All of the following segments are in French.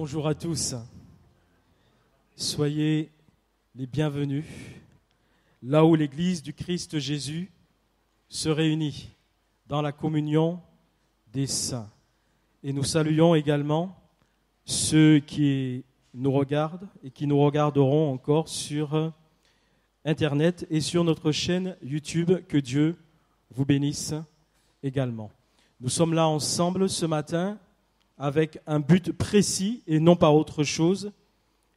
Bonjour à tous. Soyez les bienvenus là où l'Église du Christ Jésus se réunit dans la communion des saints. Et nous saluons également ceux qui nous regardent et qui nous regarderont encore sur Internet et sur notre chaîne YouTube. Que Dieu vous bénisse également. Nous sommes là ensemble ce matin avec un but précis et non pas autre chose,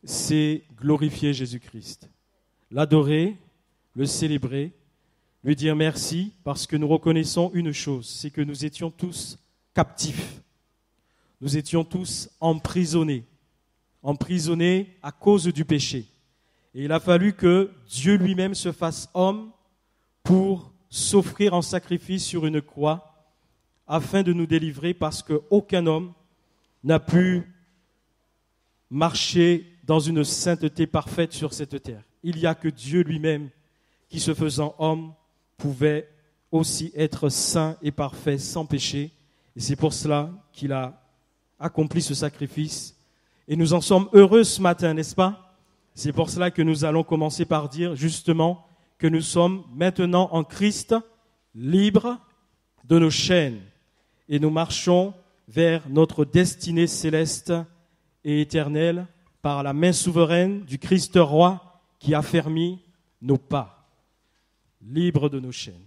c'est glorifier Jésus-Christ, l'adorer, le célébrer, lui dire merci parce que nous reconnaissons une chose, c'est que nous étions tous captifs, nous étions tous emprisonnés à cause du péché. Et il a fallu que Dieu lui-même se fasse homme pour s'offrir en sacrifice sur une croix afin de nous délivrer parce qu'aucun homme n'a pu marcher dans une sainteté parfaite sur cette terre. Il n'y a que Dieu lui-même qui, se faisant homme, pouvait aussi être saint et parfait, sans péché. Et c'est pour cela qu'il a accompli ce sacrifice. Et nous en sommes heureux ce matin, n'est-ce pas? C'est pour cela que nous allons commencer par dire justement que nous sommes maintenant en Christ, libres de nos chaînes. Et nous marchons vers notre destinée céleste et éternelle par la main souveraine du Christ roi qui a fermi nos pas, libres de nos chaînes.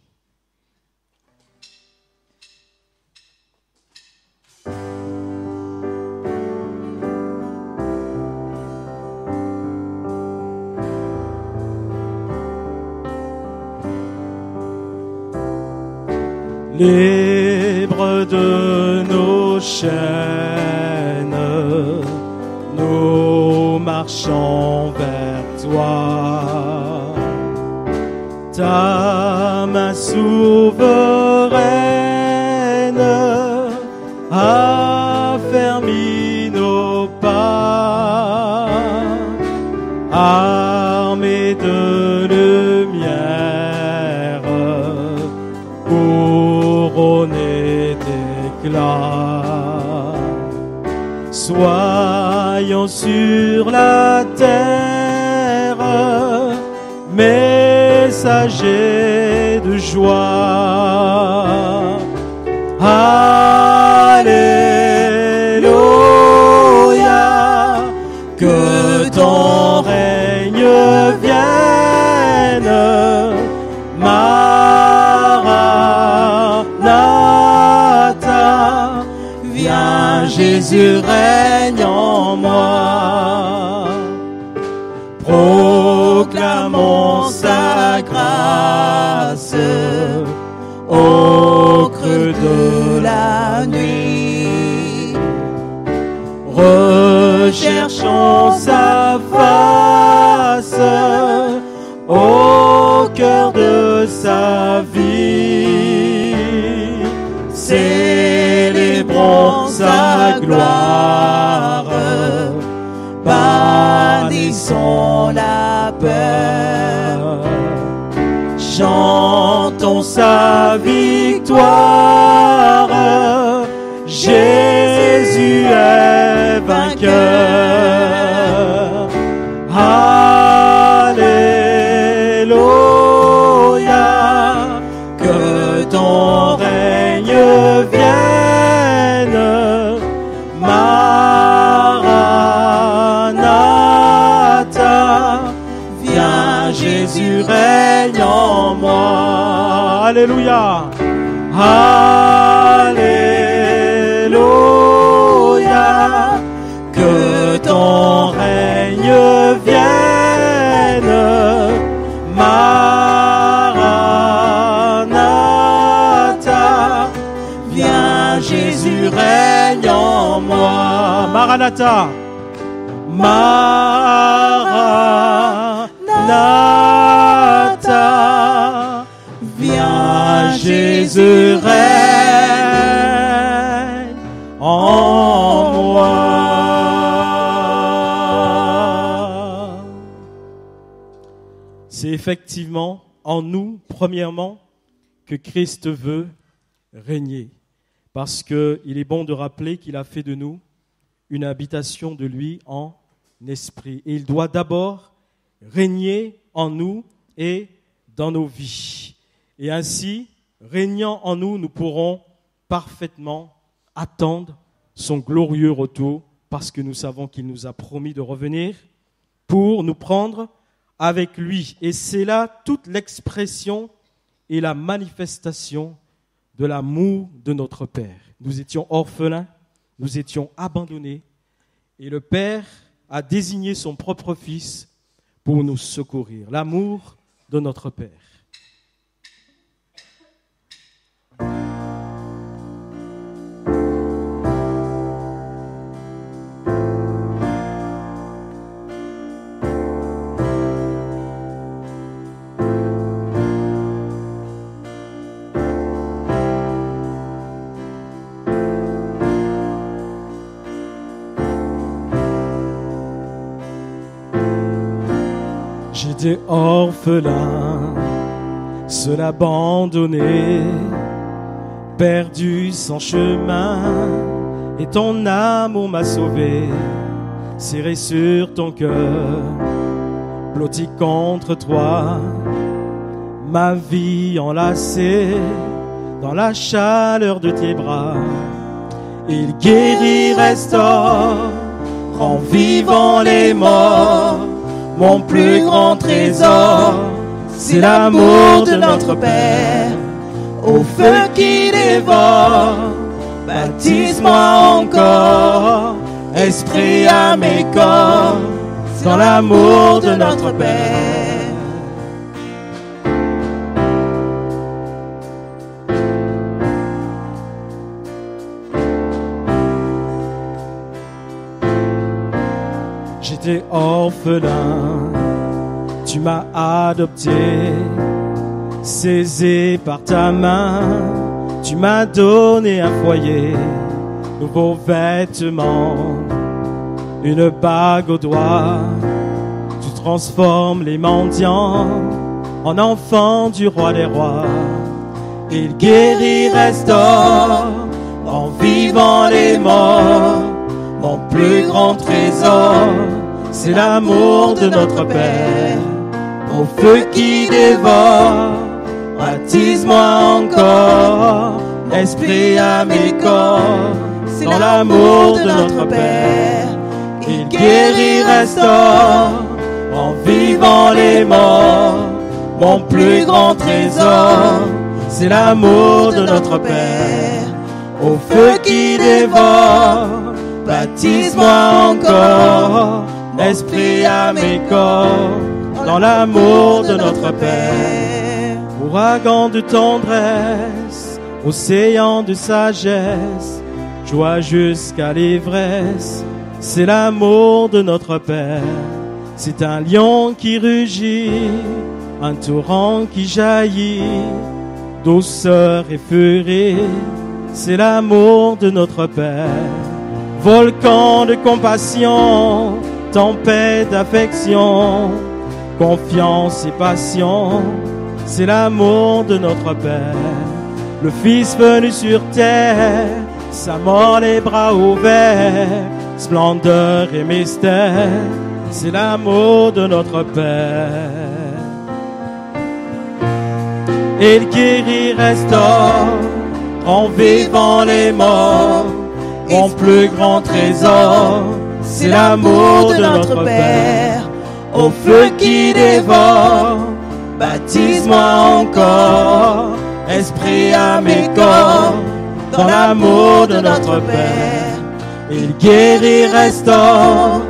Libres de nos chaînes, nous marchons vers toi. Ta main souveraine a fermi nos pas, armés de lumière, couronnés d'éclat. Soyons sur la terre, messagers de joie. Alléluia, que ton règne vienne. Maranatha, viens Jésus, règne en moi. Proclamons sa grâce au creux de la nuit. Recherchons sa face au cœur de sa vie. Célébrons sa gloire, bannissons la peur. Chantons sa victoire, Jésus est vainqueur. Alléluia, que ton règne vienne. Maranatha, viens Jésus, règne en moi. Alléluia. Alléluia, que ton règne vienne. Maranatha, viens Jésus, règne en moi. Maranatha. Maranatha, viens Jésus, règne en moi. C'est effectivement en nous, premièrement, que Christ veut régner. Parce qu'il est bon de rappeler qu'il a fait de nous une habitation de lui en esprit. Et il doit d'abord régner en nous et dans nos vies. Et ainsi, régnant en nous, nous pourrons parfaitement attendre son glorieux retour parce que nous savons qu'il nous a promis de revenir pour nous prendre avec lui. Et c'est là toute l'expression et la manifestation de l'amour de notre Père. Nous étions orphelins, nous étions abandonnés, et le Père a désigné son propre Fils pour nous secourir. L'amour de notre Père. J'étais orphelin, seul abandonné, perdu sans chemin, et ton amour m'a sauvé, serré sur ton cœur, blotti contre toi, ma vie enlacée dans la chaleur de tes bras. Il guérit, restaure, rend vivant les morts. Mon plus grand trésor, c'est l'amour de notre Père, au feu qui dévore. Baptise-moi encore, esprit à mes corps, dans l'amour de notre Père. J'étais orphelin, tu m'as adopté, saisi par ta main, tu m'as donné un foyer, nouveaux vêtements, une bague au doigt. Tu transformes les mendiants en enfants du roi des rois. Il guérit, restaure, en vivant les morts. Mon plus grand trésor, c'est l'amour de notre Père, au feu qui dévore. Baptise-moi encore, esprit à mes corps, dans l'amour de notre Père. Il guérit, restaure, en vivant les morts. Mon plus grand trésor, c'est l'amour de notre Père, au feu qui dévore. Baptise-moi encore, esprit à mes corps, dans l'amour de notre Père. Ouragan de tendresse, océan de sagesse, joie jusqu'à l'ivresse, c'est l'amour de notre Père. C'est un lion qui rugit, un torrent qui jaillit, douceur et furie, c'est l'amour de notre Père. Volcan de compassion, tempête d'affection, confiance et passion, c'est l'amour de notre Père. Le Fils venu sur terre, sa mort les bras ouverts, splendeur et mystère, c'est l'amour de notre Père. Il guérit, restaure, en vivant les morts. Mon plus grand trésor, c'est l'amour de notre Père, au feu qui dévore. Baptise-moi encore, esprit à mes corps, dans l'amour de notre Père. Il guérit, restaure,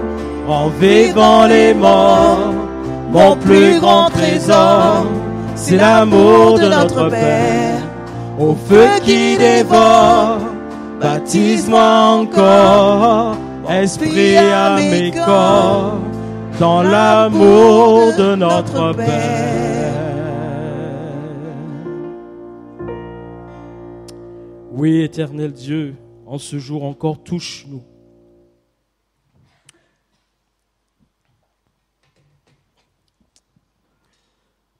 en vivant les morts. Mon plus grand trésor, c'est l'amour de notre Père, au feu qui dévore. Baptise-moi encore, esprit à mes corps, dans l'amour de notre Père. Oui, éternel Dieu, en ce jour encore, touche-nous.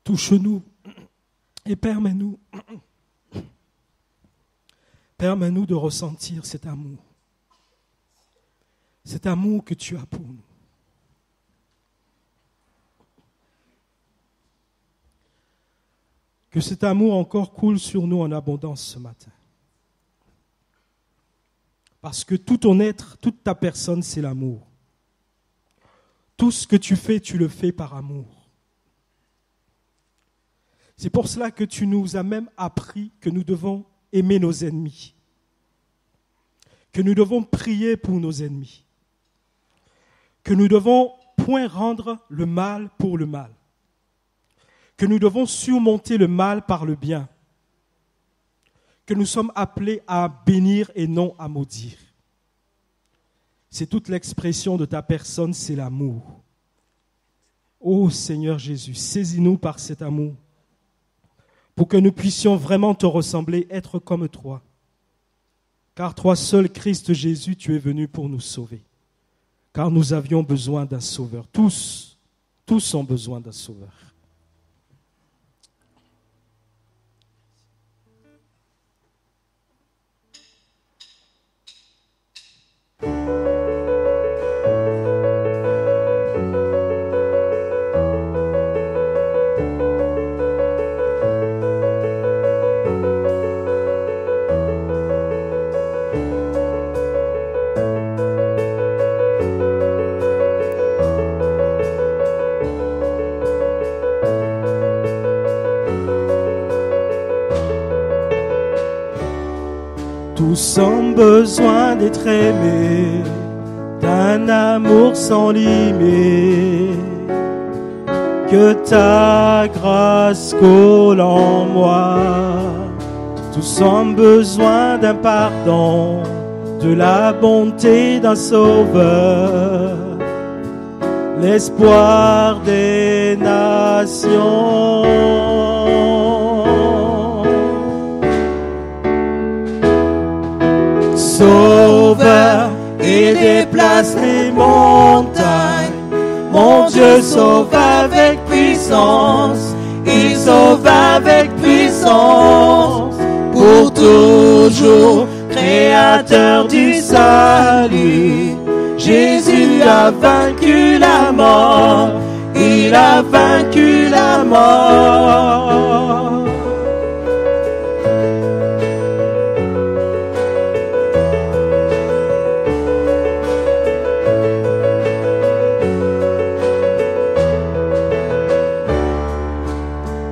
Touche-nous et permets-nous de ressentir cet amour. cet amour que tu as pour nous. Que cet amour encore coule sur nous en abondance ce matin. Parce que tout ton être, toute ta personne, c'est l'amour. Tout ce que tu le fais par amour. C'est pour cela que tu nous as même appris que nous devons aimer nos ennemis. Que nous devons prier pour nos ennemis. Que nous devons point rendre le mal pour le mal. Que nous devons surmonter le mal par le bien, que nous sommes appelés à bénir et non à maudire. C'est toute l'expression de ta personne, c'est l'amour. Ô Seigneur Jésus, saisis-nous par cet amour, pour que nous puissions vraiment te ressembler, être comme toi. Car toi seul, Christ Jésus, tu es venu pour nous sauver. Car nous avions besoin d'un sauveur. Tous ont besoin d'un sauveur. Tous ont besoin d'être aimés, d'un amour sans limite. Que ta grâce coule en moi. Tous ont besoin d'un pardon, de la bonté d'un sauveur, l'espoir des nations. Sauveur, il déplace les montagnes. Mon Dieu sauve avec puissance. Il sauve avec puissance. Pour toujours, créateur du salut. Jésus a vaincu la mort. Il a vaincu la mort.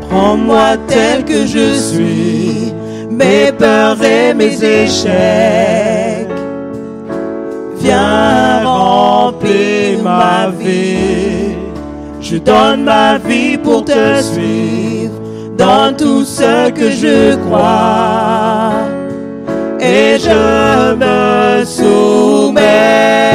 Prends-moi tel que je suis, mes peurs et mes échecs. Viens remplir ma vie. Je donne ma vie pour te suivre dans tout ce que je crois. Et je me soumets.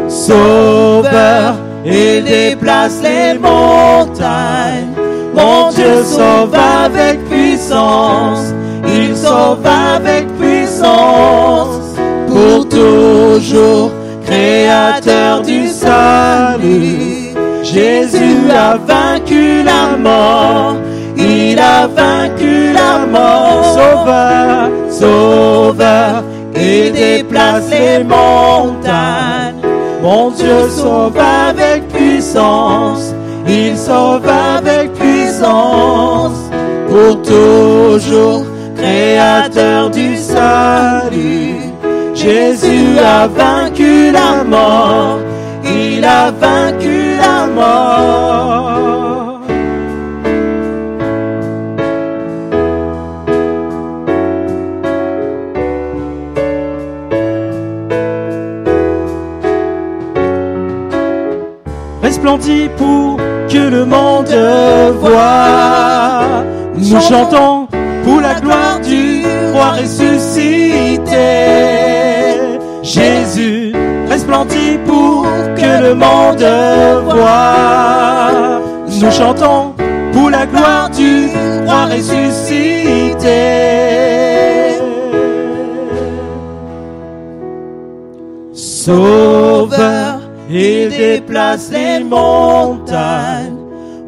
Sauveur, il déplace les montagnes. Mon Dieu sauve avec puissance. Il sauve avec puissance. Pour toujours, créateur du salut. Jésus a vaincu la mort. Il a vaincu la mort. Sauveur, sauveur, il déplace les montagnes. Mon Dieu sauve avec puissance, il sauve avec puissance, pour toujours, créateur du salut. Jésus a vaincu la mort, il a vaincu la mort. Resplendis pour que le monde voie. Nous chantons pour la gloire du roi ressuscité. Jésus resplendit pour que le monde voie. Nous chantons pour la gloire du roi ressuscité. Sauveur, il déplace les montagnes.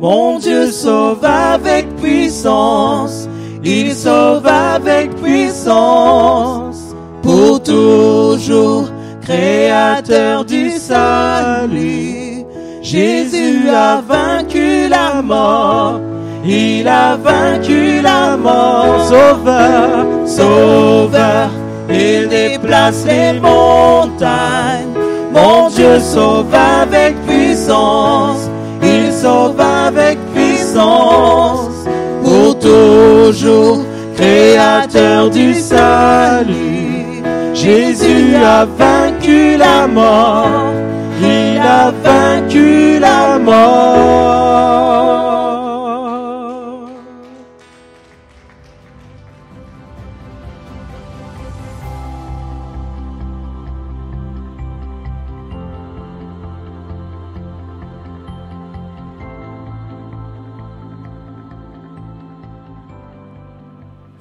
Mon Dieu sauve avec puissance. Il sauve avec puissance. puissance, pour toujours, créateur du salut. Jésus a vaincu la mort, il a vaincu la mort. Sauveur, sauveur, il déplace les montagnes. Mon Dieu sauve avec puissance, il sauve avec puissance, pour toujours, créateur du salut. Jésus a vaincu la mort, il a vaincu la mort.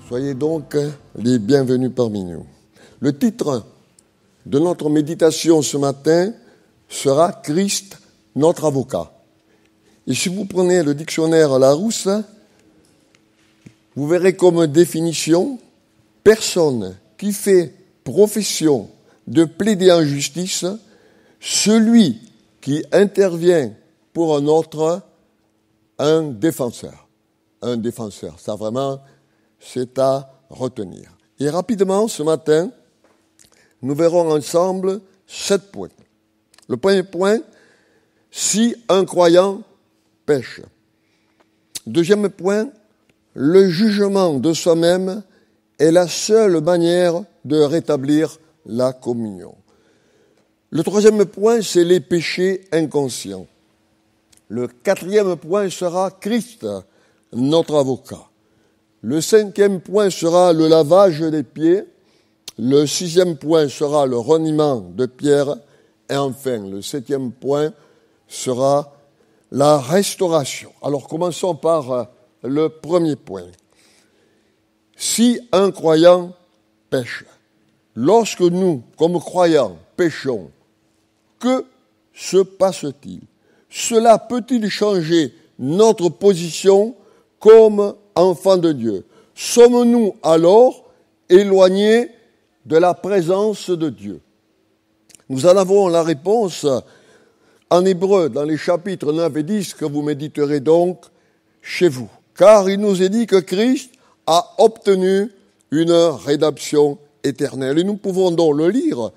Soyez donc les bienvenus parmi nous. Le titre de notre méditation ce matin sera « Christ, notre avocat ». Et si vous prenez le dictionnaire Larousse, vous verrez comme définition « personne qui fait profession de plaider en justice, celui qui intervient pour un autre, un défenseur ». Un défenseur, ça vraiment, c'est à retenir. Et rapidement, ce matin, nous verrons ensemble 7 points. Le premier point, si un croyant pêche. Deuxième point, le jugement de soi-même est la seule manière de rétablir la communion. Le troisième point, c'est les péchés inconscients. Le quatrième point sera Christ, notre avocat. Le cinquième point sera le lavage des pieds. Le sixième point sera le reniement de Pierre. Et enfin, le septième point sera la restauration. Alors, commençons par le premier point. Si un croyant pêche, lorsque nous, comme croyants, péchons, que se passe-t-il? Cela peut-il changer notre position comme enfants de Dieu? Sommes-nous alors éloignés de la présence de Dieu? Nous en avons la réponse en Hébreux, dans les chapitres 9 et 10, que vous méditerez donc chez vous. Car il nous est dit que Christ a obtenu une rédemption éternelle. Et nous pouvons donc le lire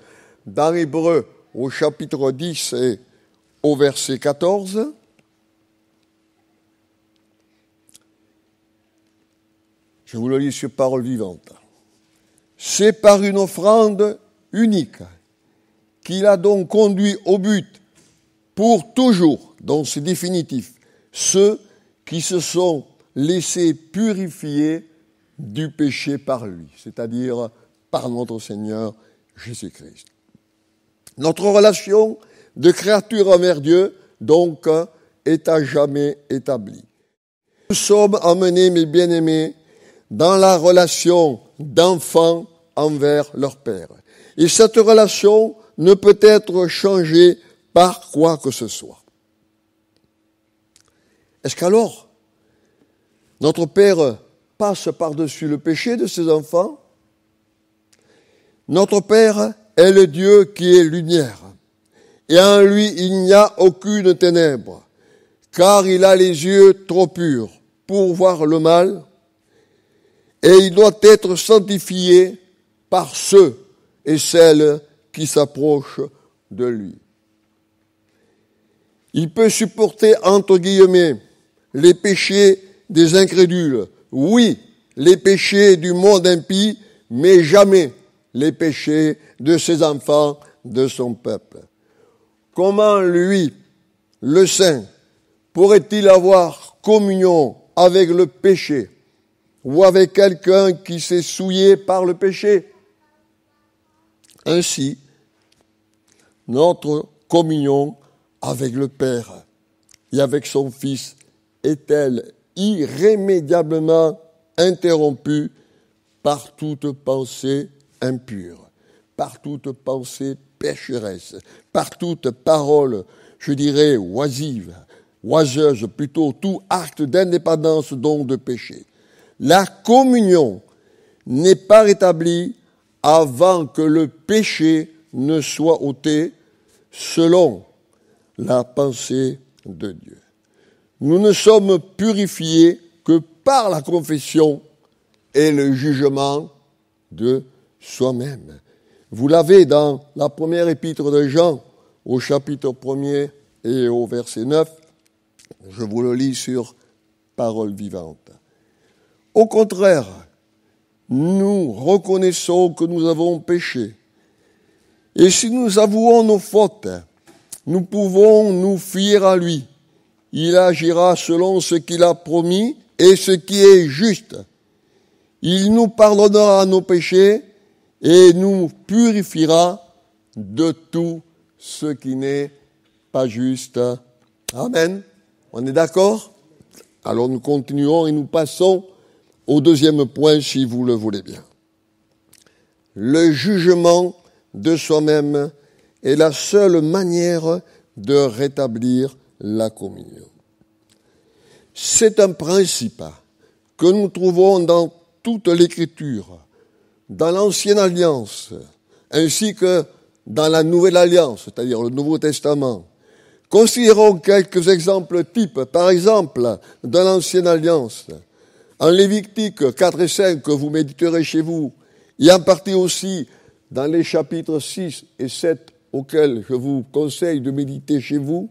dans Hébreux au chapitre 10 et au verset 14. Je vous le lis sur parole vivante. C'est par une offrande unique qu'il a donc conduit au but pour toujours, donc c'est définitif, ceux qui se sont laissés purifier du péché par lui, c'est-à-dire par notre Seigneur Jésus-Christ. Notre relation de créature envers Dieu, donc, est à jamais établie. Nous sommes emmenés, mes bien-aimés, dans la relation d'enfants envers leur père. Et cette relation ne peut être changée par quoi que ce soit. Est-ce qu'alors, notre Père passe par-dessus le péché de ses enfants? Notre Père est le Dieu qui est lumière. Et en lui, il n'y a aucune ténèbre, car il a les yeux trop purs pour voir le mal, et il doit être sanctifié par ceux et celles qui s'approchent de lui. Il peut supporter, entre guillemets, les péchés des incrédules. Oui, les péchés du monde impie, mais jamais les péchés de ses enfants, de son peuple. Comment lui, le Saint, pourrait-il avoir communion avec le péché ou avec quelqu'un qui s'est souillé par le péché? Ainsi, notre communion avec le Père et avec son Fils est-elle irrémédiablement interrompue par toute pensée impure, par toute pensée pécheresse, par toute parole, je dirais, oisive, oiseuse, plutôt tout acte d'indépendance donc de péché. La communion n'est pas rétabli avant que le péché ne soit ôté selon la pensée de Dieu. Nous ne sommes purifiés que par la confession et le jugement de soi-même. Vous l'avez dans la première épître de Jean, au chapitre 1er et au verset 9. Je vous le lis sur Parole vivante. Au contraire, nous reconnaissons que nous avons péché. Et si nous avouons nos fautes, nous pouvons nous fier à lui. Il agira selon ce qu'il a promis et ce qui est juste. Il nous pardonnera nos péchés et nous purifiera de tout ce qui n'est pas juste. Amen. On est d'accord? Alors nous continuons et nous passons au deuxième point, si vous le voulez bien. Le jugement de soi-même est la seule manière de rétablir la communion. C'est un principe que nous trouvons dans toute l'Écriture, dans l'Ancienne Alliance, ainsi que dans la Nouvelle Alliance, c'est-à-dire le Nouveau Testament. Considérons quelques exemples types. Par exemple, dans l'Ancienne Alliance, en Lévitique 4 et 5, que vous méditerez chez vous, et en partie aussi dans les chapitres 6 et 7, auxquels je vous conseille de méditer chez vous,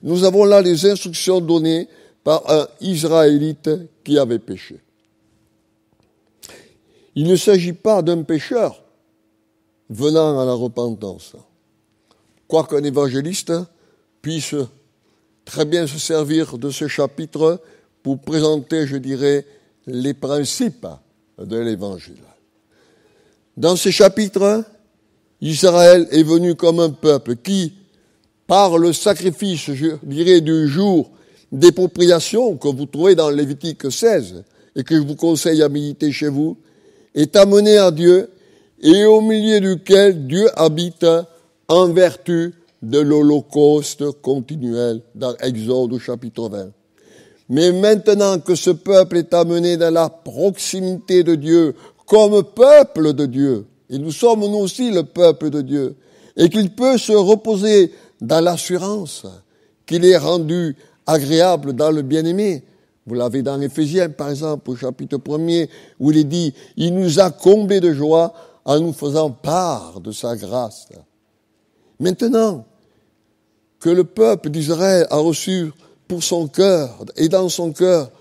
nous avons là les instructions données par un Israélite qui avait péché. Il ne s'agit pas d'un pécheur venant à la repentance. Quoiqu'un évangéliste puisse très bien se servir de ce chapitre pour présenter, je dirais, les principes de l'Évangile. Dans ce chapitre, Israël est venu comme un peuple qui, par le sacrifice, je dirais, du jour d'expropriation que vous trouvez dans Lévitique 16 et que je vous conseille à méditer chez vous, est amené à Dieu et au milieu duquel Dieu habite en vertu de l'holocauste continuel dans Exode au chapitre 20. Mais maintenant que ce peuple est amené dans la proximité de Dieu comme peuple de Dieu, et nous sommes nous aussi le peuple de Dieu, et qu'il peut se reposer dans l'assurance qu'il est rendu agréable dans le bien-aimé. Vous l'avez dans Éphésiens, par exemple, au chapitre 1er, où il est dit « Il nous a comblés de joie en nous faisant part de sa grâce. » Maintenant que le peuple d'Israël a reçu pour son cœur et dans son cœur,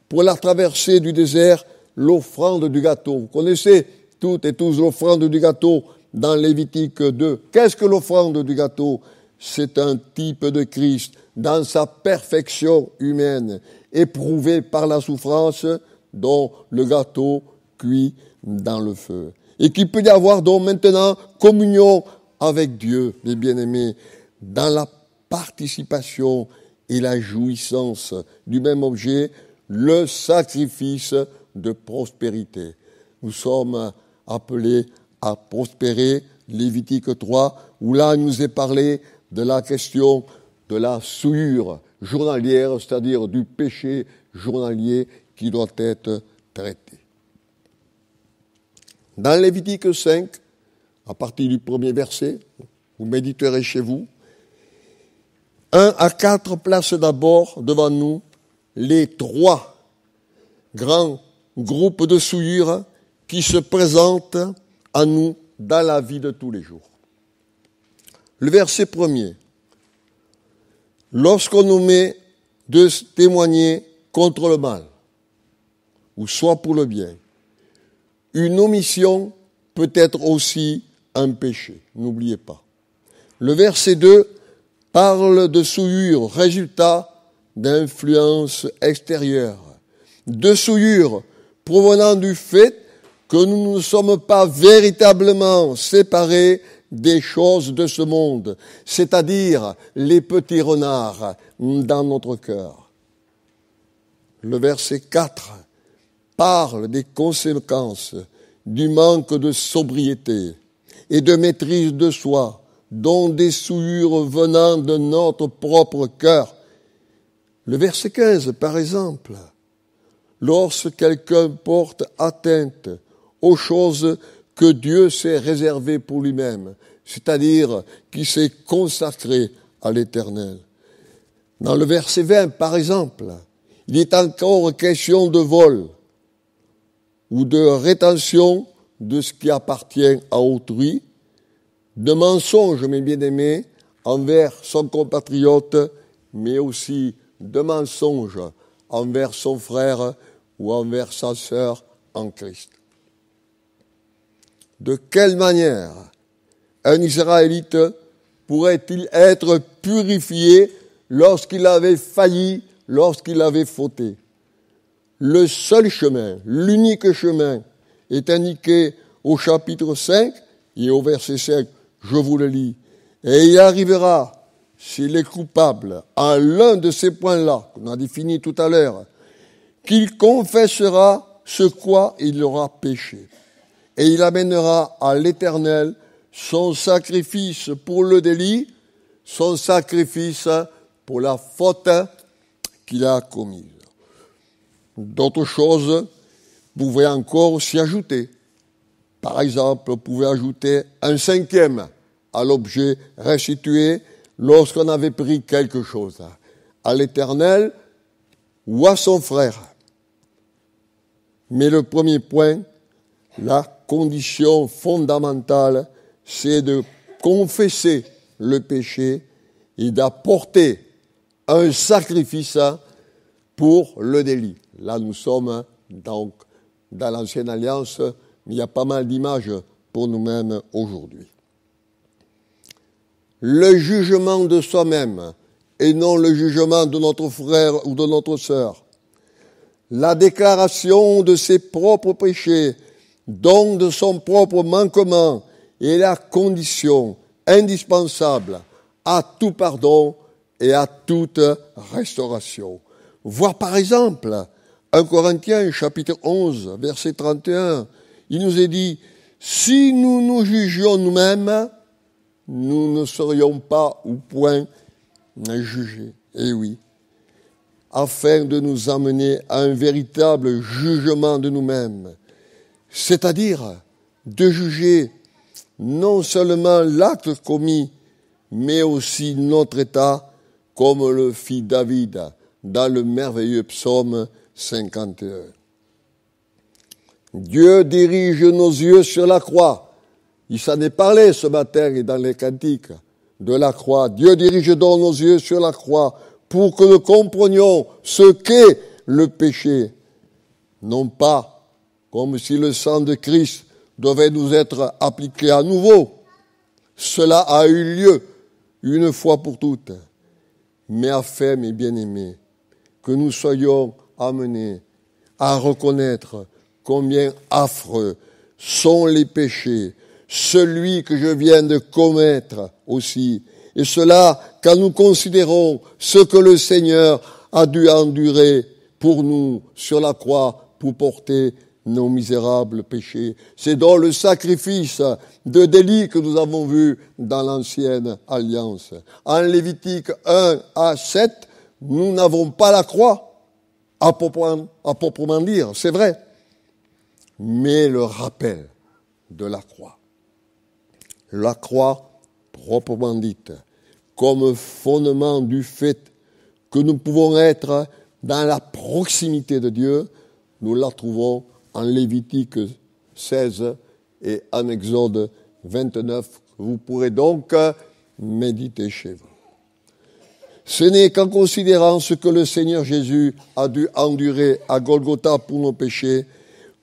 pour la traversée du désert, l'offrande du gâteau. Vous connaissez toutes et tous l'offrande du gâteau dans Lévitique 2. Qu'est-ce que l'offrande du gâteau? C'est un type de Christ dans sa perfection humaine, éprouvé par la souffrance dont le gâteau cuit dans le feu. Et qu'il peut y avoir donc maintenant communion avec Dieu, les bien-aimés, dans la participation et la jouissance du même objet, le sacrifice de prospérité. Nous sommes appelés à prospérer, Lévitique 3, où là il nous est parlé de la question de la souillure journalière, c'est-à-dire du péché journalier qui doit être traité. Dans Lévitique 5, à partir du premier verset, vous méditerez chez vous, 1 à 4 placent d'abord devant nous les 3 grands groupes de souillures qui se présentent à nous dans la vie de tous les jours. Le verset 1er. Lorsqu'on nous met de témoigner contre le mal, ou soit pour le bien, une omission peut être aussi un péché. N'oubliez pas. Le verset 2 parle de souillure, résultat d'influence extérieure, de souillure provenant du fait que nous ne sommes pas véritablement séparés des choses de ce monde, c'est-à-dire les petits renards dans notre cœur. Le verset 4 parle des conséquences du manque de sobriété et de maîtrise de soi, dont des souillures venant de notre propre cœur. Le verset 15, par exemple, lorsque quelqu'un porte atteinte aux choses que Dieu s'est réservées pour lui-même, c'est-à-dire qui s'est consacré à l'Éternel. Dans le verset 20, par exemple, il est encore question de vol ou de rétention de ce qui appartient à autrui, de mensonge, mes bien-aimés, envers son compatriote, mais aussi de mensonge envers son frère ou envers sa sœur en Christ. De quelle manière un Israélite pourrait-il être purifié lorsqu'il avait failli, lorsqu'il avait fauté? Le seul chemin, l'unique chemin, est indiqué au chapitre 5 et au verset 5, je vous le lis. Et il arrivera, s'il est coupable, à l'un de ces points-là, qu'on a défini tout à l'heure, qu'il confessera ce quoi il aura péché. Et il amènera à l'Éternel son sacrifice pour le délit, son sacrifice pour la faute qu'il a commise. D'autres choses pouvaient encore s'y ajouter. Par exemple, on pouvait ajouter un 5e à l'objet restitué lorsqu'on avait pris quelque chose à l'Éternel ou à son frère. Mais le premier point, la condition fondamentale, c'est de confesser le péché et d'apporter un sacrifice pour le délit. Là, nous sommes donc dans l'Ancienne Alliance, mais il y a pas mal d'images pour nous-mêmes aujourd'hui. Le jugement de soi-même et non le jugement de notre frère ou de notre sœur. La déclaration de ses propres péchés, donc de son propre manquement, est la condition indispensable à tout pardon et à toute restauration. Voir par exemple 1 Corinthiens chapitre 11, verset 31, il nous est dit, si nous nous jugions nous-mêmes, nous ne serions pas au point de juger. Eh oui, afin de nous amener à un véritable jugement de nous-mêmes, c'est-à-dire de juger non seulement l'acte commis, mais aussi notre état, comme le fit David dans le merveilleux psaume 51. Dieu dirige nos yeux sur la croix. Il s'en est parlé ce matin et dans les cantiques de la croix. Dieu dirige donc nos yeux sur la croix pour que nous comprenions ce qu'est le péché. Non pas comme si le sang de Christ devait nous être appliqué à nouveau. Cela a eu lieu une fois pour toutes. Mais afin, mes bien-aimés, que nous soyons amenés à reconnaître combien affreux sont les péchés, celui que je viens de commettre aussi. Et cela, quand nous considérons ce que le Seigneur a dû endurer pour nous sur la croix pour porter nos misérables péchés. C'est donc le sacrifice de délit que nous avons vu dans l'Ancienne Alliance. En Lévitique 1 à 7, nous n'avons pas la croix, à proprement dire, c'est vrai, mais le rappel de la croix. La croix, proprement dite, comme fondement du fait que nous pouvons être dans la proximité de Dieu, nous la trouvons en Lévitique 16 et en Exode 29. Vous pourrez donc méditer chez vous. Ce n'est qu'en considérant ce que le Seigneur Jésus a dû endurer à Golgotha pour nos péchés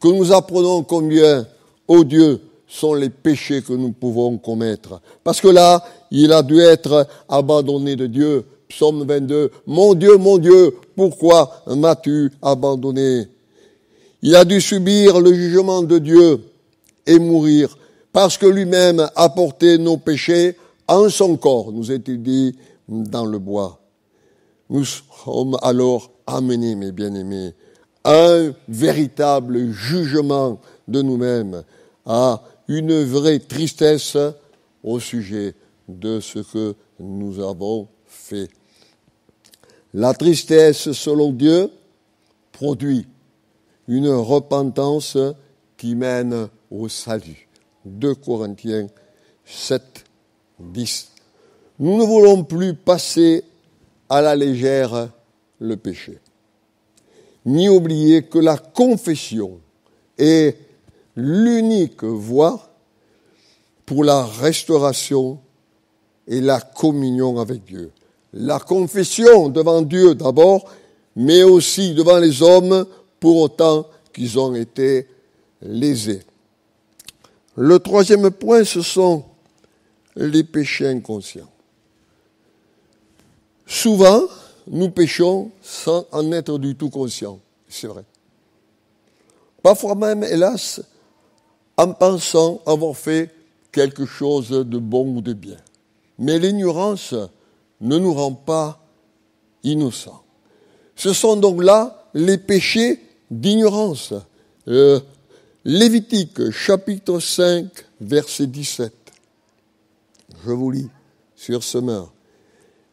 que nous apprenons combien odieux sont les péchés que nous pouvons commettre. Parce que là, il a dû être abandonné de Dieu. Psaume 22, « Mon Dieu, pourquoi m'as-tu abandonné ?» Il a dû subir le jugement de Dieu et mourir parce que lui-même a porté nos péchés en son corps, nous est-il dit, dans le bois. Nous sommes alors amenés, mes bien-aimés, à un véritable jugement de nous-mêmes, à une vraie tristesse au sujet de ce que nous avons fait. La tristesse, selon Dieu, produit une repentance qui mène au salut. 2 Corinthiens 7, 10. Nous ne voulons plus passer à la légère le péché, ni oublier que la confession est l'unique voie pour la restauration et la communion avec Dieu. La confession devant Dieu d'abord, mais aussi devant les hommes pour autant qu'ils ont été lésés. Le troisième point, ce sont les péchés inconscients. Souvent, nous péchons sans en être du tout conscients, c'est vrai. Parfois même, hélas, en pensant avoir fait quelque chose de bon ou de bien. Mais l'ignorance ne nous rend pas innocents. Ce sont donc là les péchés d'ignorance. Lévitique, chapitre 5, verset 17. Je vous lis sur ce mur.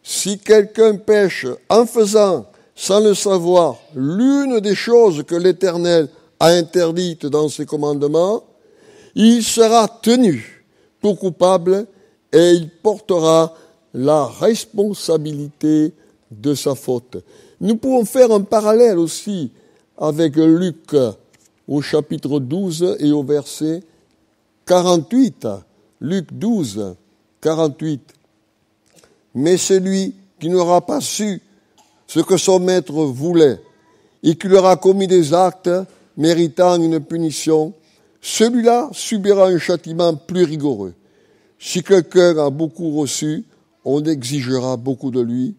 Si quelqu'un pêche en faisant, sans le savoir, l'une des choses que l'Éternel a interdites dans ses commandements, il sera tenu pour coupable et il portera la responsabilité de sa faute. Nous pouvons faire un parallèle aussi avec Luc au chapitre 12 et au verset 48. Luc 12, 48. Mais celui qui n'aura pas su ce que son maître voulait et qui leur a commis des actes méritant une punition, celui-là subira un châtiment plus rigoureux. Si quelqu'un a beaucoup reçu, on exigera beaucoup de lui,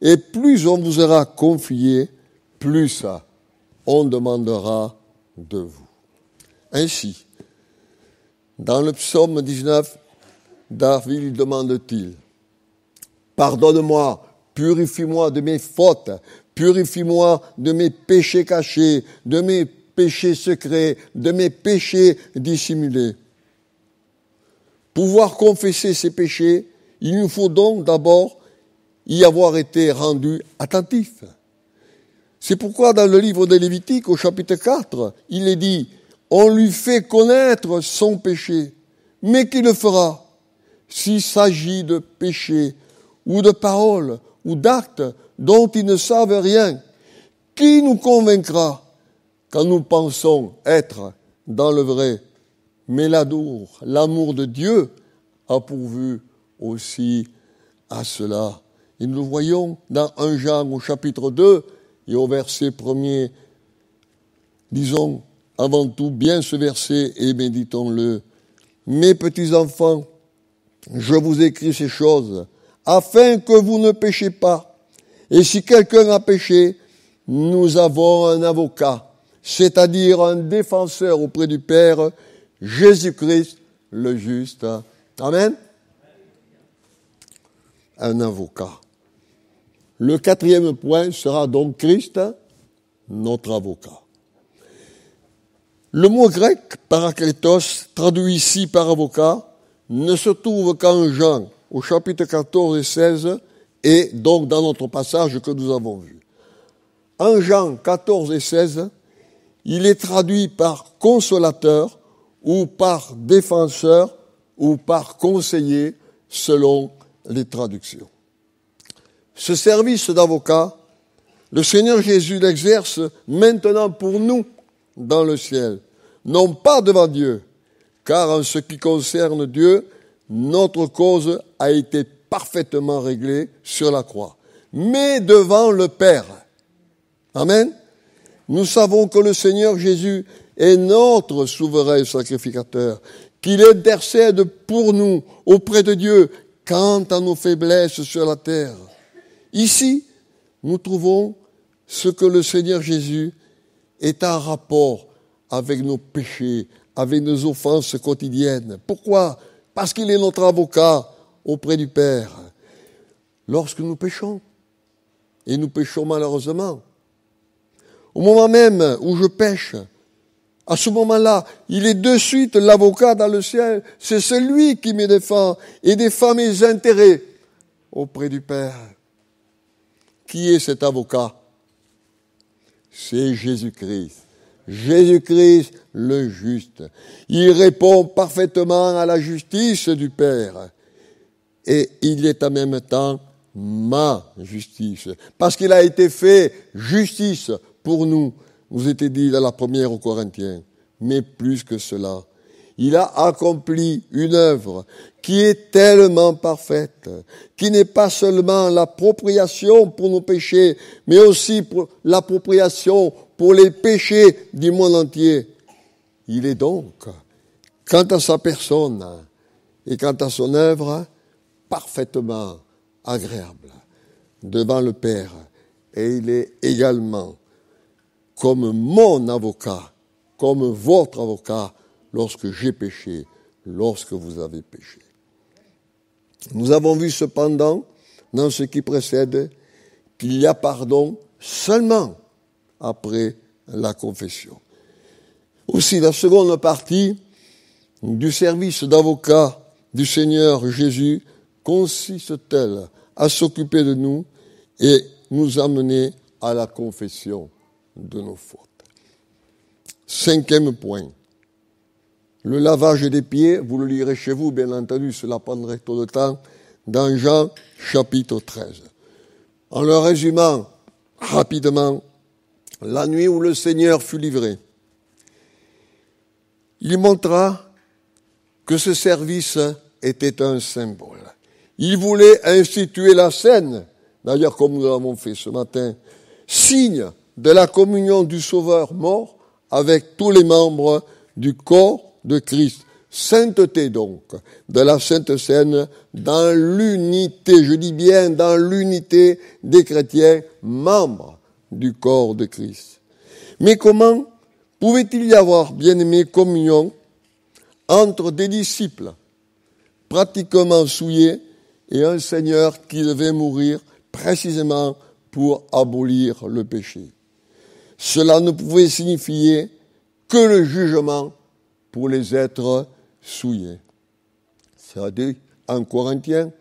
et plus on vous aura confié, plus on demandera de vous. Ainsi, dans le psaume 19, David demande-t-il, « Pardonne-moi, purifie-moi de mes fautes, purifie-moi de mes péchés cachés, de mes péchés secrets, de mes péchés dissimulés. » Pouvoir confesser ces péchés, il nous faut donc d'abord y avoir été rendu attentif. C'est pourquoi dans le livre de Lévitique, au chapitre 4, il est dit « On lui fait connaître son péché, mais qui le fera s'il s'agit de péchés ou de paroles ou d'actes dont ils ne savent rien? Qui nous convaincra quand nous pensons être dans le vrai? Mais l'amour de Dieu a pourvu aussi à cela. Et nous le voyons dans 1 Jean au chapitre 2 et au verset 1er. Disons avant tout bien ce verset et méditons-le. Mes petits enfants, je vous écris ces choses afin que vous ne péchiez pas. Et si quelqu'un a péché, nous avons un avocat, c'est-à-dire un défenseur auprès du Père, Jésus-Christ le juste. Amen. Un avocat. Le quatrième point sera donc Christ, notre avocat. Le mot grec, parakletos, traduit ici par avocat, ne se trouve qu'en Jean, au chapitre 14 et 16, et donc dans notre passage que nous avons vu. En Jean 14 et 16, il est traduit par consolateur, ou par défenseur, ou par conseiller, selon les traductions. Ce service d'avocat, le Seigneur Jésus l'exerce maintenant pour nous dans le ciel, non pas devant Dieu, car en ce qui concerne Dieu, notre cause a été parfaitement réglée sur la croix, mais devant le Père. Amen. Nous savons que le Seigneur Jésus est notre souverain sacrificateur, qu'il intercède pour nous auprès de Dieu quant à nos faiblesses sur la terre. Ici, nous trouvons ce que le Seigneur Jésus est en rapport avec nos péchés, avec nos offenses quotidiennes. Pourquoi? Parce qu'il est notre avocat auprès du Père. Lorsque nous péchons, et nous péchons malheureusement, au moment même où je pêche, à ce moment-là, il est de suite l'avocat dans le ciel. C'est celui qui me défend et défend mes intérêts auprès du Père. Qui est cet avocat? C'est Jésus-Christ. Jésus-Christ le juste. Il répond parfaitement à la justice du Père. Et il est en même temps ma justice. Parce qu'il a été fait justice pour nous, vous était dit dans la première aux Corinthiens. Mais plus que cela, il a accompli une œuvre qui est tellement parfaite, qui n'est pas seulement l'appropriation pour nos péchés, mais aussi pour l'appropriation pour les péchés du monde entier. Il est donc, quant à sa personne et quant à son œuvre, parfaitement agréable devant le Père. Et il est également comme mon avocat, comme votre avocat, lorsque j'ai péché, lorsque vous avez péché. Nous avons vu cependant, dans ce qui précède, qu'il y a pardon seulement après la confession. Aussi, la seconde partie du service d'avocat du Seigneur Jésus consiste-t-elle à s'occuper de nous et nous amener à la confession de nos fautes. Cinquième point. Le lavage des pieds, vous le lirez chez vous, bien entendu, cela prendrait trop de temps, dans Jean chapitre 13. En le résumant rapidement, la nuit où le Seigneur fut livré, il montra que ce service était un symbole. Il voulait instituer la scène, d'ailleurs comme nous l'avons fait ce matin, signe de la communion du Sauveur mort avec tous les membres du corps de Christ. Sainteté donc, de la Sainte Seine dans l'unité, je dis bien dans l'unité des chrétiens, membres du corps de Christ. Mais comment pouvait-il y avoir, bien-aimé, communion entre des disciples pratiquement souillés et un Seigneur qui devait mourir précisément pour abolir le péché? Cela ne pouvait signifier que le jugement pour les êtres souillés. Ça dit en Corinthiens,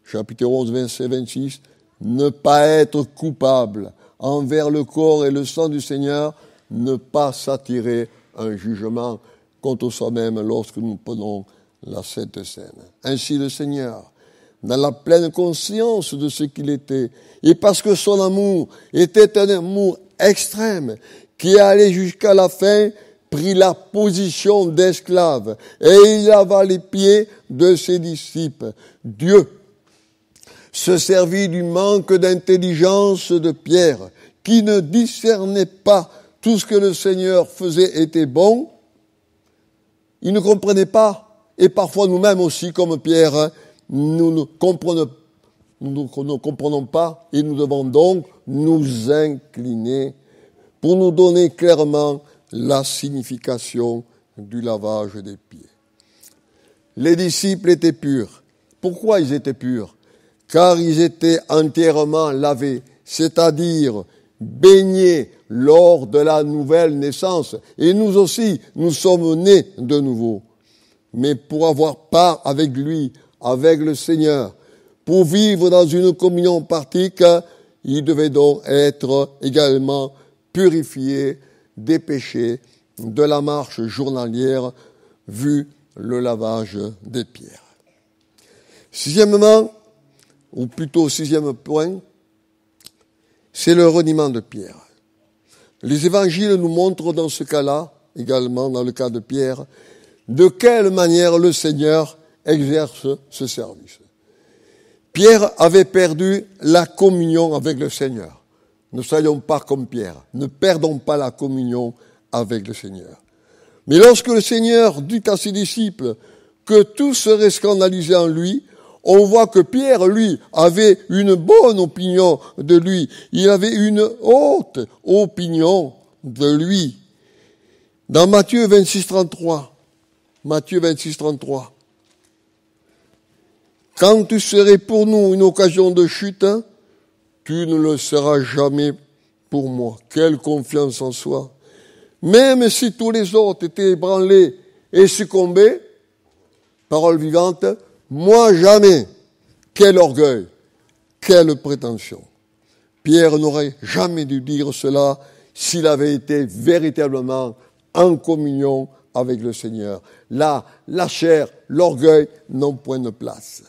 chapitre 11, verset 26, ne pas être coupable envers le corps et le sang du Seigneur, ne pas s'attirer un jugement contre soi-même lorsque nous prenons la Sainte Seine. Ainsi le Seigneur, dans la pleine conscience de ce qu'il était, et parce que son amour était un amour extrême, qui allait jusqu'à la fin, prit la position d'esclave, et il lava les pieds de ses disciples. Dieu se servit du manque d'intelligence de Pierre, qui ne discernait pas tout ce que le Seigneur faisait était bon. Il ne comprenait pas, et parfois nous-mêmes aussi, comme Pierre, nous ne comprenons pas, et nous devons donc nous incliner pour nous donner clairement la signification du lavage des pieds. Les disciples étaient purs. Pourquoi ils étaient purs? Car ils étaient entièrement lavés, c'est-à-dire baignés lors de la nouvelle naissance. Et nous aussi, nous sommes nés de nouveau. Mais pour avoir part avec lui, avec le Seigneur, pour vivre dans une communion partagée, il devait donc être également purifié des péchés de la marche journalière, vu le lavage des pieds. Sixièmement, ou plutôt sixième point, c'est le reniement de Pierre. Les évangiles nous montrent dans ce cas-là, également dans le cas de Pierre, de quelle manière le Seigneur exerce ce service. Pierre avait perdu la communion avec le Seigneur. Ne soyons pas comme Pierre. Ne perdons pas la communion avec le Seigneur. Mais lorsque le Seigneur dit à ses disciples que tout serait scandalisé en lui, on voit que Pierre, lui, avait une bonne opinion de lui. Il avait une haute opinion de lui. Dans Matthieu 26, 33, quand tu serais pour nous une occasion de chute, tu ne le seras jamais pour moi. Quelle confiance en soi. Même si tous les autres étaient ébranlés et succombés, parole vivante, moi jamais. Quel orgueil, quelle prétention. Pierre n'aurait jamais dû dire cela. s'il avait été véritablement en communion avec le Seigneur. Là, la chair, l'orgueil n'ont point de place.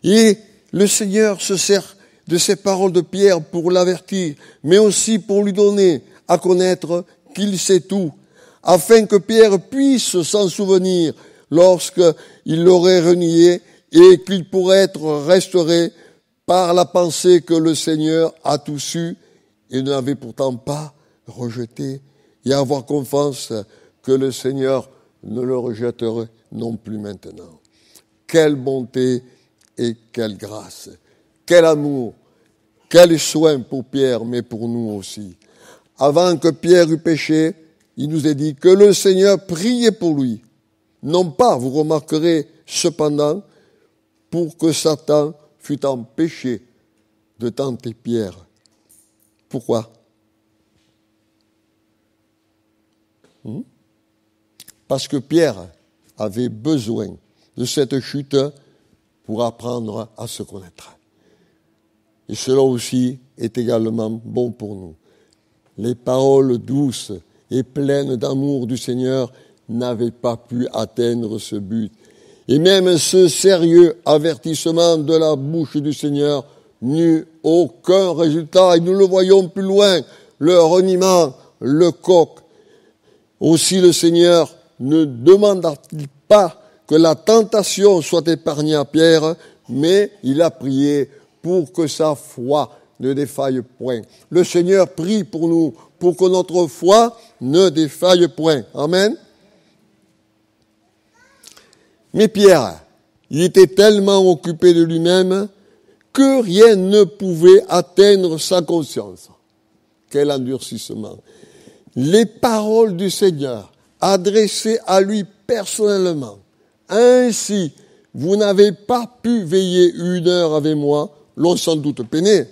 Et le Seigneur se sert de ces paroles de Pierre pour l'avertir, mais aussi pour lui donner à connaître qu'il sait tout, afin que Pierre puisse s'en souvenir lorsqu'il l'aurait renié et qu'il pourrait être restauré par la pensée que le Seigneur a tout su et ne l'avait pourtant pas rejeté, et avoir confiance que le Seigneur ne le rejetterait non plus maintenant. Quelle bonté et quelle grâce, quel amour, quel soin pour Pierre, mais pour nous aussi. Avant que Pierre eût péché, il nous est dit que le Seigneur priait pour lui. Non pas, vous remarquerez cependant, pour que Satan fût empêché de tenter Pierre. Pourquoi ? Parce que Pierre avait besoin de cette chute pour apprendre à se connaître. Et cela aussi est également bon pour nous. Les paroles douces et pleines d'amour du Seigneur n'avaient pas pu atteindre ce but. Et même ce sérieux avertissement de la bouche du Seigneur n'eut aucun résultat. Et nous le voyons plus loin, le reniement, le coq. Aussi le Seigneur ne demanda-t-il pas que la tentation soit épargnée à Pierre, mais il a prié pour que sa foi ne défaille point. Le Seigneur prie pour nous, pour que notre foi ne défaille point. Amen. Mais Pierre, il était tellement occupé de lui-même que rien ne pouvait atteindre sa conscience. Quel endurcissement. Les paroles du Seigneur adressées à lui personnellement. Ainsi, vous n'avez pas pu veiller 1 heure avec moi, l'ont sans doute peiné,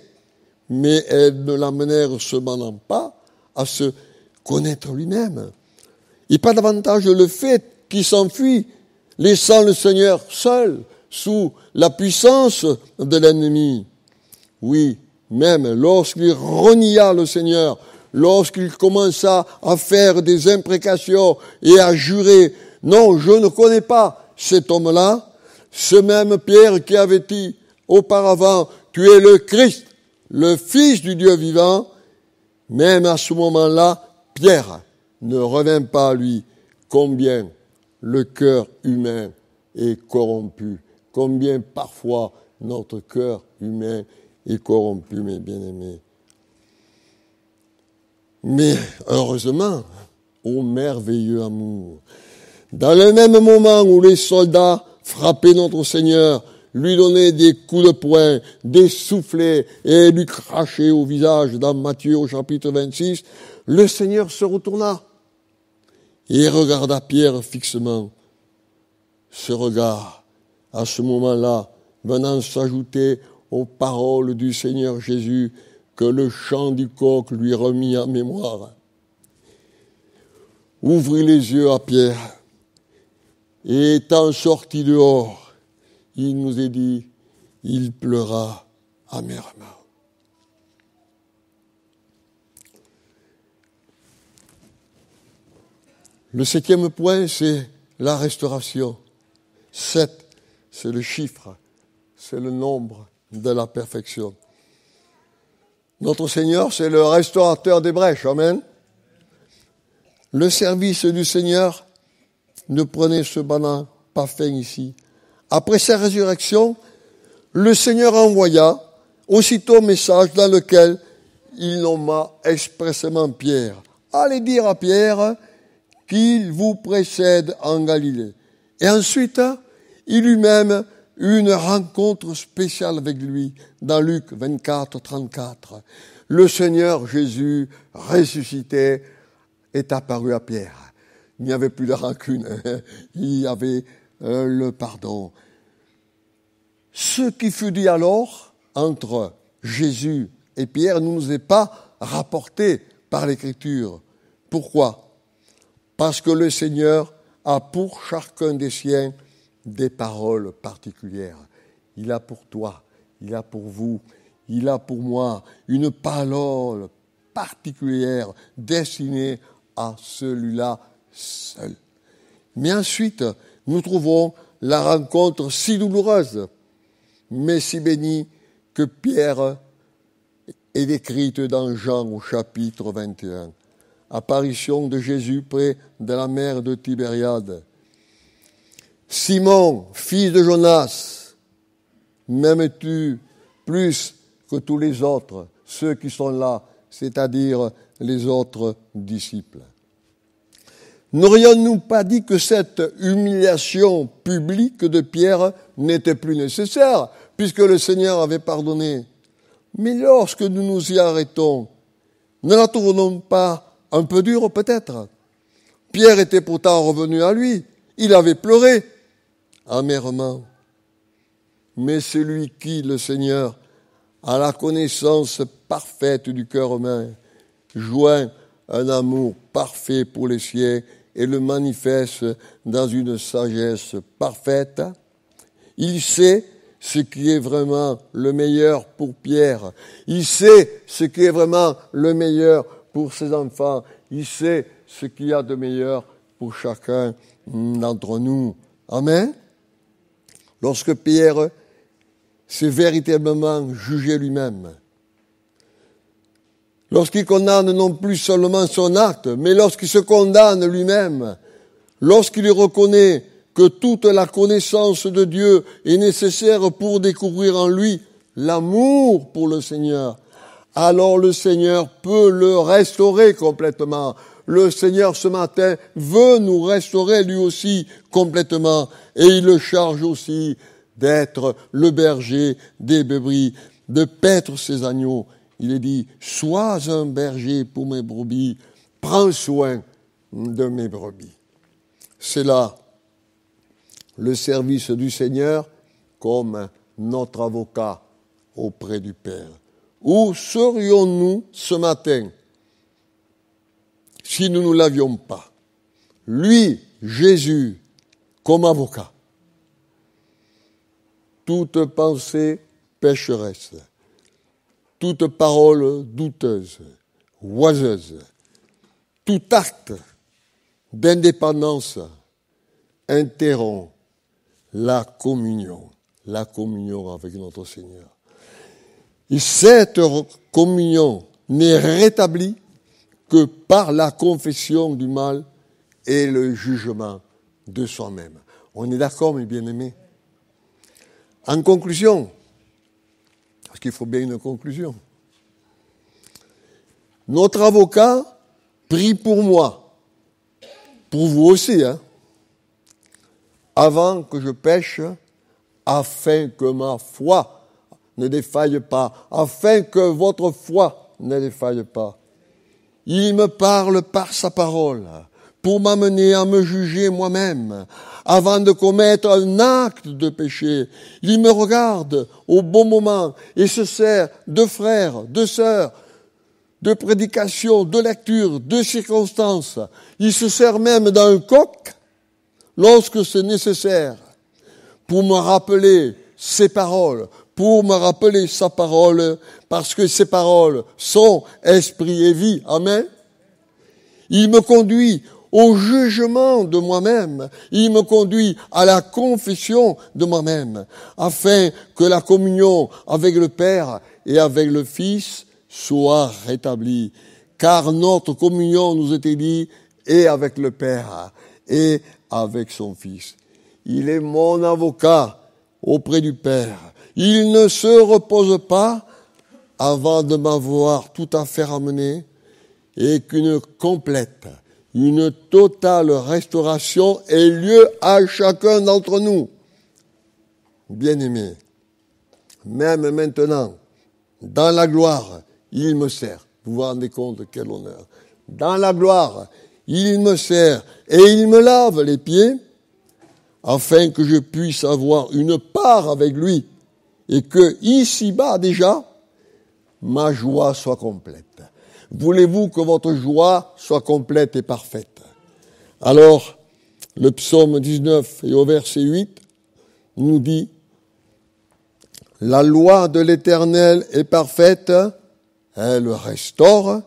mais elles ne l'amenèrent cependant pas à se connaître lui-même. Et pas davantage le fait qu'il s'enfuit, laissant le Seigneur seul, sous la puissance de l'ennemi. Oui, même lorsqu'il renia le Seigneur, lorsqu'il commença à faire des imprécations et à jurer, non, je ne connais pas cet homme-là, ce même Pierre qui avait dit auparavant, tu es le Christ, le Fils du Dieu vivant, même à ce moment-là, Pierre ne revint pas à lui. Combien le cœur humain est corrompu, combien parfois notre cœur humain est corrompu, mes bien-aimés. Mais heureusement, ô merveilleux amour, dans le même moment où les soldats frappaient notre Seigneur, lui donnaient des coups de poing, des soufflets et lui crachaient au visage dans Matthieu au chapitre 26, le Seigneur se retourna et regarda Pierre fixement. Ce regard, à ce moment-là, venant s'ajouter aux paroles du Seigneur Jésus que le chant du coq lui remit en mémoire. Ouvrit les yeux à Pierre, et étant sorti dehors, il nous est dit, il pleura amèrement. Le 7e point, c'est la restauration. 7, c'est le chiffre, c'est le nombre de la perfection. Notre Seigneur, c'est le restaurateur des brèches. Amen. Le service du Seigneur ne prenait cependant pas fin ici. Après sa résurrection, le Seigneur envoya aussitôt un message dans lequel il nomma expressément Pierre. Allez dire à Pierre qu'il vous précède en Galilée. Et ensuite, il eut même une rencontre spéciale avec lui dans Luc 24, 34. Le Seigneur Jésus ressuscité est apparu à Pierre. Il n'y avait plus de rancune, il y avait le pardon. Ce qui fut dit alors entre Jésus et Pierre ne nous est pas rapporté par l'Écriture. Pourquoi ? Parce que le Seigneur a pour chacun des siens des paroles particulières. Il a pour toi, il a pour vous, il a pour moi une parole particulière destinée à celui-là seul. Mais ensuite, nous trouvons la rencontre si douloureuse, mais si bénie, que Pierre est décrite dans Jean au chapitre 21. Apparition de Jésus près de la mer de Tibériade. Simon, fils de Jonas, m'aimes-tu plus que tous les autres, ceux qui sont là, c'est-à-dire les autres disciples? N'aurions-nous pas dit que cette humiliation publique de Pierre n'était plus nécessaire, puisque le Seigneur avait pardonné? Mais lorsque nous nous y arrêtons, ne la trouvons pas un peu dure peut-être? Pierre était pourtant revenu à lui, il avait pleuré amèrement. Mais celui qui, le Seigneur, a la connaissance parfaite du cœur humain, joint un amour parfait pour les siens et le manifeste dans une sagesse parfaite. Il sait ce qui est vraiment le meilleur pour Pierre. Il sait ce qui est vraiment le meilleur pour ses enfants. Il sait ce qu'il y a de meilleur pour chacun d'entre nous. Amen. Lorsque Pierre s'est véritablement jugé lui-même, lorsqu'il condamne non plus seulement son acte, mais lorsqu'il se condamne lui-même, lorsqu'il reconnaît que toute la connaissance de Dieu est nécessaire pour découvrir en lui l'amour pour le Seigneur, alors le Seigneur peut le restaurer complètement. Le Seigneur ce matin veut nous restaurer lui aussi complètement, et il le charge aussi d'être le berger des brebis, de paître ses agneaux. Il est dit, sois un berger pour mes brebis, prends soin de mes brebis. C'est là le service du Seigneur comme notre avocat auprès du Père. Où serions-nous ce matin si nous ne l'avions pas? Lui, Jésus, comme avocat. Toute pensée pécheresse, toute parole douteuse, oiseuse, tout acte d'indépendance interrompt la communion avec notre Seigneur. Et cette communion n'est rétablie que par la confession du mal et le jugement de soi-même. On est d'accord, mes bien-aimés? En conclusion, parce qu'il faut bien une conclusion, notre avocat prie pour moi, pour vous aussi, avant que je pêche, afin que ma foi ne défaille pas, afin que votre foi ne défaille pas. Il me parle par sa parole, pour m'amener à me juger moi-même, avant de commettre un acte de péché. Il me regarde au bon moment et se sert de frères, de sœurs, de prédication, de lecture, de circonstances. Il se sert même d'un coq, lorsque c'est nécessaire, pour me rappeler ses paroles, pour me rappeler sa parole, parce que ses paroles sont esprit et vie. Amen. Il me conduit au jugement de moi-même. Il me conduit à la confession de moi-même, afin que la communion avec le Père et avec le Fils soit rétablie. Car notre communion, nous était dit, est avec le Père et avec son Fils. Il est mon avocat auprès du Père. Il ne se repose pas avant de m'avoir tout à fait ramené, et qu'une complète, une totale restauration ait lieu à chacun d'entre nous. Bien-aimés, même maintenant, dans la gloire, il me sert. Vous vous rendez compte de quel honneur. Dans la gloire, il me sert et il me lave les pieds, afin que je puisse avoir une part avec lui, et que, ici-bas déjà, ma joie soit complète. Voulez-vous que votre joie soit complète et parfaite? Alors, le psaume 19 et au verset 8 nous dit, « La loi de l'Éternel est parfaite, elle restaure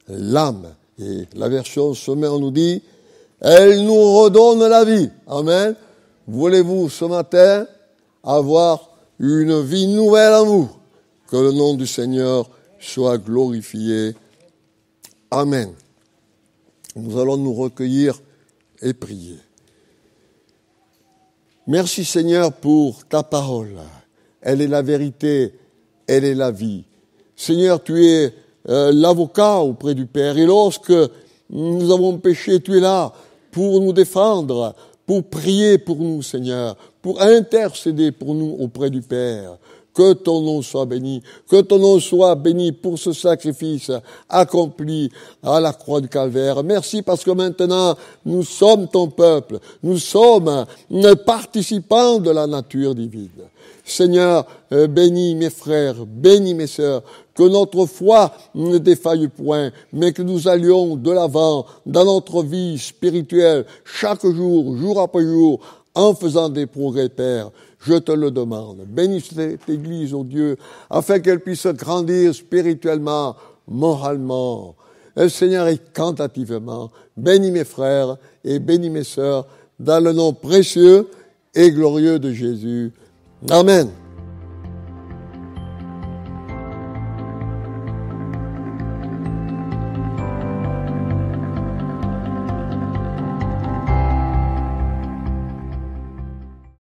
l'âme. Et la version sommaire nous dit, elle nous redonne la vie. Amen. Voulez-vous ce matin avoir une vie nouvelle en vous? Que le nom du Seigneur soit glorifié. Amen. Nous allons nous recueillir et prier. Merci Seigneur pour ta parole. Elle est la vérité, elle est la vie. Seigneur, tu es l'avocat auprès du Père. Et lorsque nous avons péché, tu es là pour nous défendre, pour prier pour nous, Seigneur, pour intercéder pour nous auprès du Père. Que ton nom soit béni, que ton nom soit béni pour ce sacrifice accompli à la croix du Calvaire. Merci parce que maintenant, nous sommes ton peuple, nous sommes participants de la nature divine. Seigneur, bénis mes frères, bénis mes sœurs, que notre foi ne défaille point, mais que nous allions de l'avant dans notre vie spirituelle, chaque jour, jour après jour, en faisant des progrès, Père. Je te le demande. Bénis cette Église, oh Dieu, afin qu'elle puisse grandir spirituellement, moralement, Seigneur, et quantitativement. Bénis mes frères et bénis mes sœurs, dans le nom précieux et glorieux de Jésus. Amen.